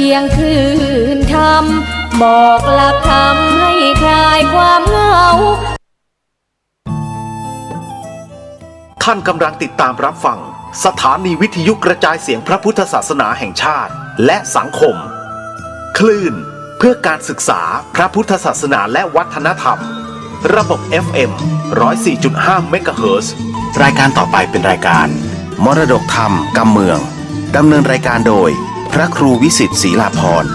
สียงคลื่นธรรมบอกหลักธรรมให้คลายความเหงาท่านกำลังติดตามรับฟังสถานีวิทยุกระจายเสียงพระพุทธศาสนาแห่งชาติและสังคมคลื่นเพื่อการศึกษาพระพุทธศาสนาและวัฒนธรรมระบบ FM 104.5 เมกะเฮิรตซ์รายการต่อไปเป็นรายการมรดกธรรมกำเมืองดำเนินรายการโดยพระครูวิสิทธิ์ศรีลาภรณ์